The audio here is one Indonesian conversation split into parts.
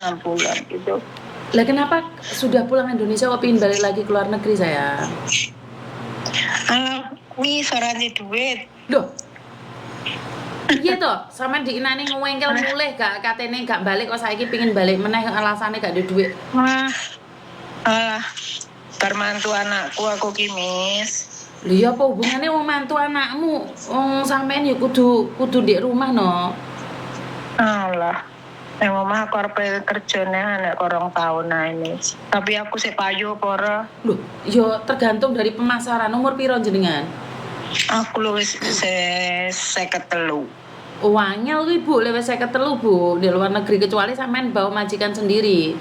6 bulan gitu. Lah kenapa sudah pulang Indonesia kok pengen balik lagi ke luar negeri sayang? Kuwi sorane duit. Loh, iya toh, sama diinani ngewengkel mulih gak katene gak balik kok saiki pengen balik meneh alasane gak ada duit. Alah, bar mantu anakku aku kimis. Lho ya apa hubungannya wong mantu anakmu? Wong sampean ya kudu di rumah no. Alah, yang omah aku arep kerjane anak korong tahun ini. Tapi aku sih payu apa ora? Loh, ya tergantung dari pemasaran. Umur piro jenengan? Aku lu wis 53. Wangel kuwi Bu, lewat 53 Bu, di luar negeri kecuali sampean bawa majikan sendiri.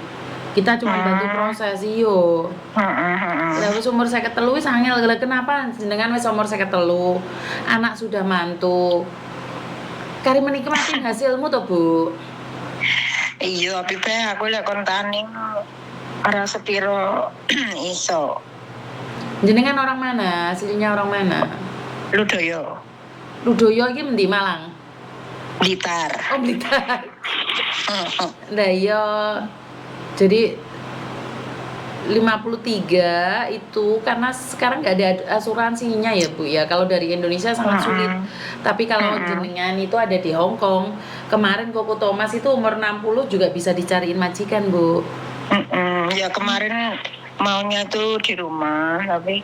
Kita cuma bantu proses iyo. Lah wis umur 53 wis angel. Kenapa jenengan wis umur 53? Anak sudah mantu. Kari menikmati hasilmu toh, Bu. Iya, tapi aku lek kon tani ora sepiro iso. Jenengan orang mana? Aslinya orang mana? Ludoyo. Ludoyo iki endi Malang? Blitar. Oh, Blitar. Nah, iya. Jadi 53 itu karena sekarang nggak ada asuransinya ya Bu ya. Kalau dari Indonesia sangat sulit. Tapi kalau jenengan itu ada di Hong Kong. Kemarin Koko Thomas itu umur 60 juga bisa dicariin majikan Bu. Ya kemarin maunya tuh di rumah, tapi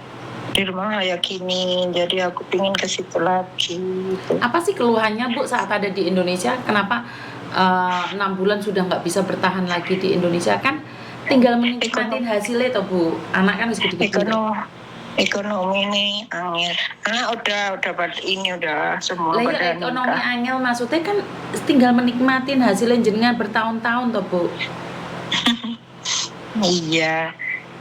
di rumah kayak gini, jadi aku pingin ke situ lagi gitu. Apa sih keluhannya Bu saat ada di Indonesia? Kenapa 6 bulan sudah nggak bisa bertahan lagi di Indonesia? Kan tinggal menikmatin hasilnya toh Bu. Anak kan harus gede-gede. Ekonomi ini angin. Anak udah ini udah semua lah ya ekonomi angel maksudnya kan tinggal menikmatin hasilnya jenengan bertahun-tahun toh Bu. Iya,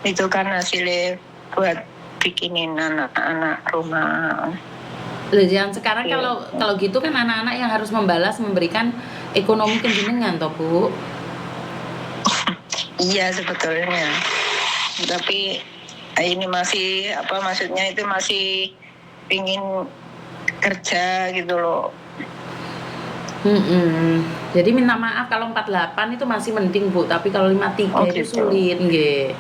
itu kan hasilnya buat bikinin anak-anak rumah. Loh, yang sekarang kalau gitu kan anak-anak yang harus membalas memberikan ekonomi ke jenengan toh Bu. Iya sebetulnya, tapi ini masih maksudnya itu masih pingin kerja gitu loh. Jadi minta maaf kalau 48 itu masih mending Bu, tapi kalau 53 itu gitu. sulit nggih.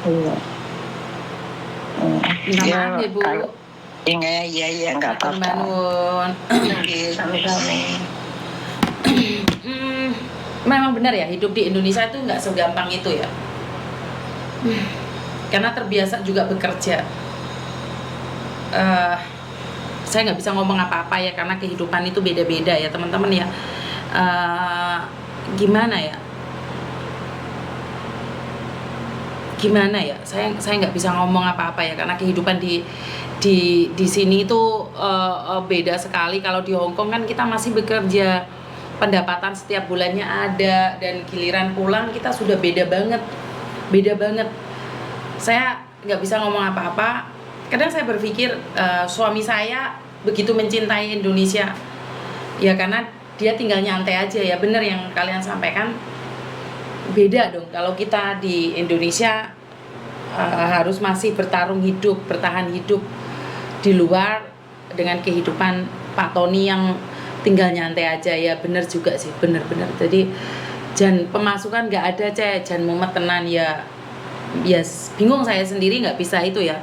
Iya. Minta maaf ya Bu. Iya nggak apa-apa. Sami-sami. Memang benar ya hidup di Indonesia itu nggak segampang itu ya. Karena terbiasa juga bekerja. Saya nggak bisa ngomong apa-apa ya karena kehidupan itu beda-beda ya teman-teman ya. Gimana ya? Saya nggak bisa ngomong apa-apa ya karena kehidupan di sini itu beda sekali. Kalau di Hong Kong kan kita masih bekerja, pendapatan setiap bulannya ada, dan giliran pulang kita sudah beda banget. Saya nggak bisa ngomong apa-apa. Kadang saya berpikir suami saya begitu mencintai Indonesia ya karena dia tinggal nyantai aja ya. Bener yang kalian sampaikan, beda dong kalau kita di Indonesia harus masih bertahan hidup di luar dengan kehidupan Pak Tony yang tinggal nyantai aja ya. Bener juga sih, bener-bener. Jadi pemasukan nggak ada jangan mumet tenan ya. Bingung saya sendiri nggak bisa itu ya.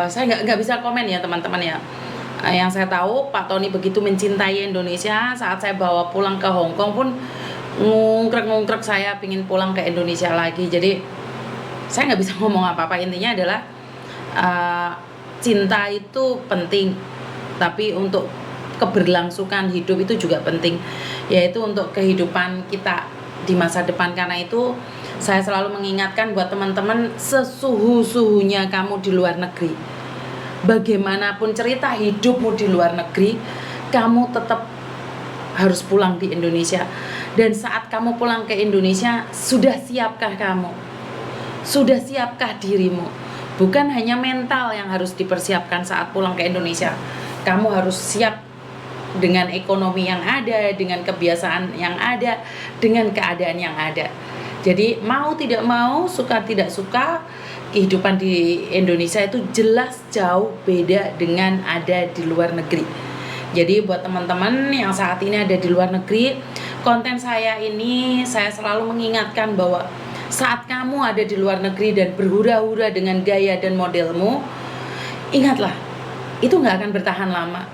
Saya nggak bisa komen ya teman-teman ya. Yang saya tahu Pak Tony begitu mencintai Indonesia, saat saya bawa pulang ke Hong Kong pun ngungkrek saya pingin pulang ke Indonesia lagi. Jadi saya nggak bisa ngomong apa-apa. Intinya adalah cinta itu penting, tapi untuk keberlangsungan hidup itu juga penting, yaitu untuk kehidupan kita di masa depan. Karena itu saya selalu mengingatkan buat teman-teman, sesuhu-suhunya kamu di luar negeri, bagaimanapun cerita hidupmu di luar negeri, kamu tetap harus pulang di Indonesia. Dan saat kamu pulang ke Indonesia, sudah siapkah kamu? Sudah siapkah dirimu? Bukan hanya mental yang harus dipersiapkan saat pulang ke Indonesia. Kamu harus siap dengan ekonomi yang ada, dengan kebiasaan yang ada, dengan keadaan yang ada. Jadi mau tidak mau, suka tidak suka, kehidupan di Indonesia itu jelas jauh beda dengan ada di luar negeri. Jadi buat teman-teman yang saat ini ada di luar negeri, konten saya ini saya selalu mengingatkan bahwa saat kamu ada di luar negeri dan berhura-hura dengan gaya dan modelmu, ingatlah, itu nggak akan bertahan lama.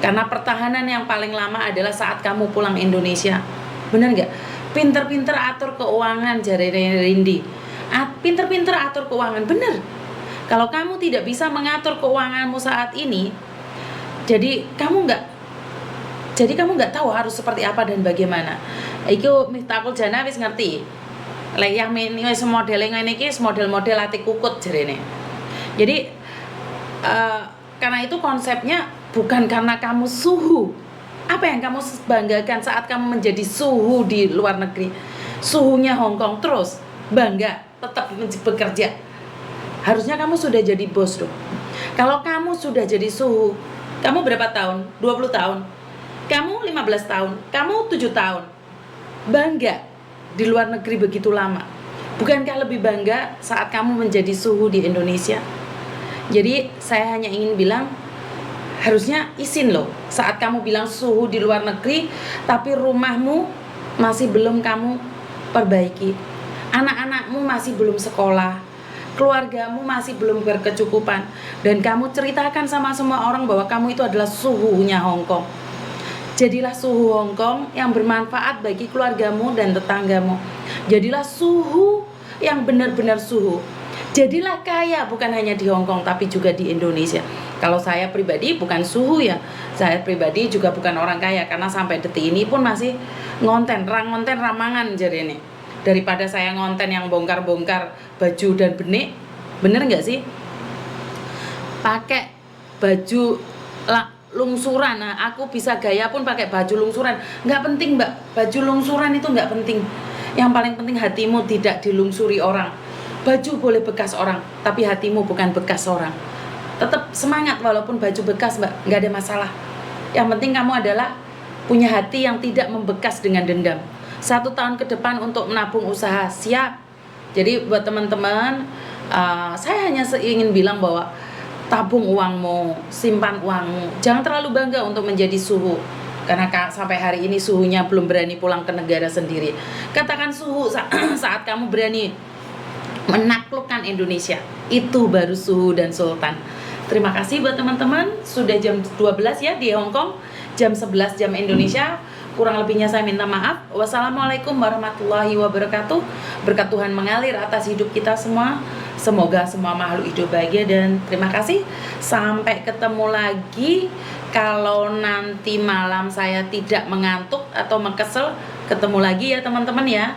Karena pertahanan yang paling lama adalah saat kamu pulang Indonesia. Bener nggak? Pinter-pinter atur keuangan, jari Rindi. Pinter-pinter atur keuangan, bener. Kalau kamu tidak bisa mengatur keuanganmu saat ini, jadi kamu nggak tahu harus seperti apa dan bagaimana. Iku Miftahul Jannah wis ngerti. Lek yang wis modele ngene iki model-model ati kukut jarene. Jadi karena itu konsepnya bukan karena kamu suhu. Apa yang kamu banggakan saat kamu menjadi suhu di luar negeri? Suhunya Hong Kong terus bangga tetap bekerja. Harusnya kamu sudah jadi bos dong. Kalau kamu sudah jadi suhu, kamu berapa tahun? 20 tahun. Kamu 15 tahun, kamu 7 tahun. Bangga di luar negeri begitu lama. Bukankah lebih bangga saat kamu menjadi suhu di Indonesia? Jadi saya hanya ingin bilang, harusnya izin loh saat kamu bilang suhu di luar negeri, tapi rumahmu masih belum kamu perbaiki. Anak-anakmu masih belum sekolah, keluargamu masih belum berkecukupan, dan kamu ceritakan sama semua orang bahwa kamu itu adalah suhunya Hong Kong. Jadilah suhu Hong Kong yang bermanfaat bagi keluargamu dan tetanggamu. Jadilah suhu yang benar-benar suhu. Jadilah kaya bukan hanya di Hong Kong tapi juga di Indonesia. Kalau saya pribadi bukan suhu ya, saya pribadi juga bukan orang kaya, karena sampai detik ini pun masih ngonten ramangan jadi ini. Daripada saya ngonten yang bongkar-bongkar baju dan benik, bener nggak sih? Pakai baju lungsuran, nah aku bisa gaya pun pakai baju lungsuran. Nggak penting mbak, baju lungsuran itu nggak penting. Yang paling penting hatimu tidak dilungsuri orang. Baju boleh bekas orang, tapi hatimu bukan bekas orang. Tetap semangat walaupun baju bekas mbak, nggak ada masalah. Yang penting kamu adalah punya hati yang tidak membekas dengan dendam. 1 tahun ke depan untuk menabung usaha, siap. Jadi buat teman-teman, saya hanya ingin bilang bahwa tabung uangmu, simpan uangmu. Jangan terlalu bangga untuk menjadi suhu, karena sampai hari ini suhunya belum berani pulang ke negara sendiri. Katakan suhu saat kamu berani menaklukkan Indonesia. Itu baru suhu dan sultan. Terima kasih buat teman-teman. Sudah jam 12 ya di Hong Kong, jam 11 jam Indonesia. Kurang lebihnya saya minta maaf. Wassalamualaikum warahmatullahi wabarakatuh. Berkat Tuhan mengalir atas hidup kita semua. Semoga semua makhluk hidup bahagia, dan terima kasih. Sampai ketemu lagi. Kalau nanti malam saya tidak mengantuk atau mengkesel, ketemu lagi ya teman-teman ya.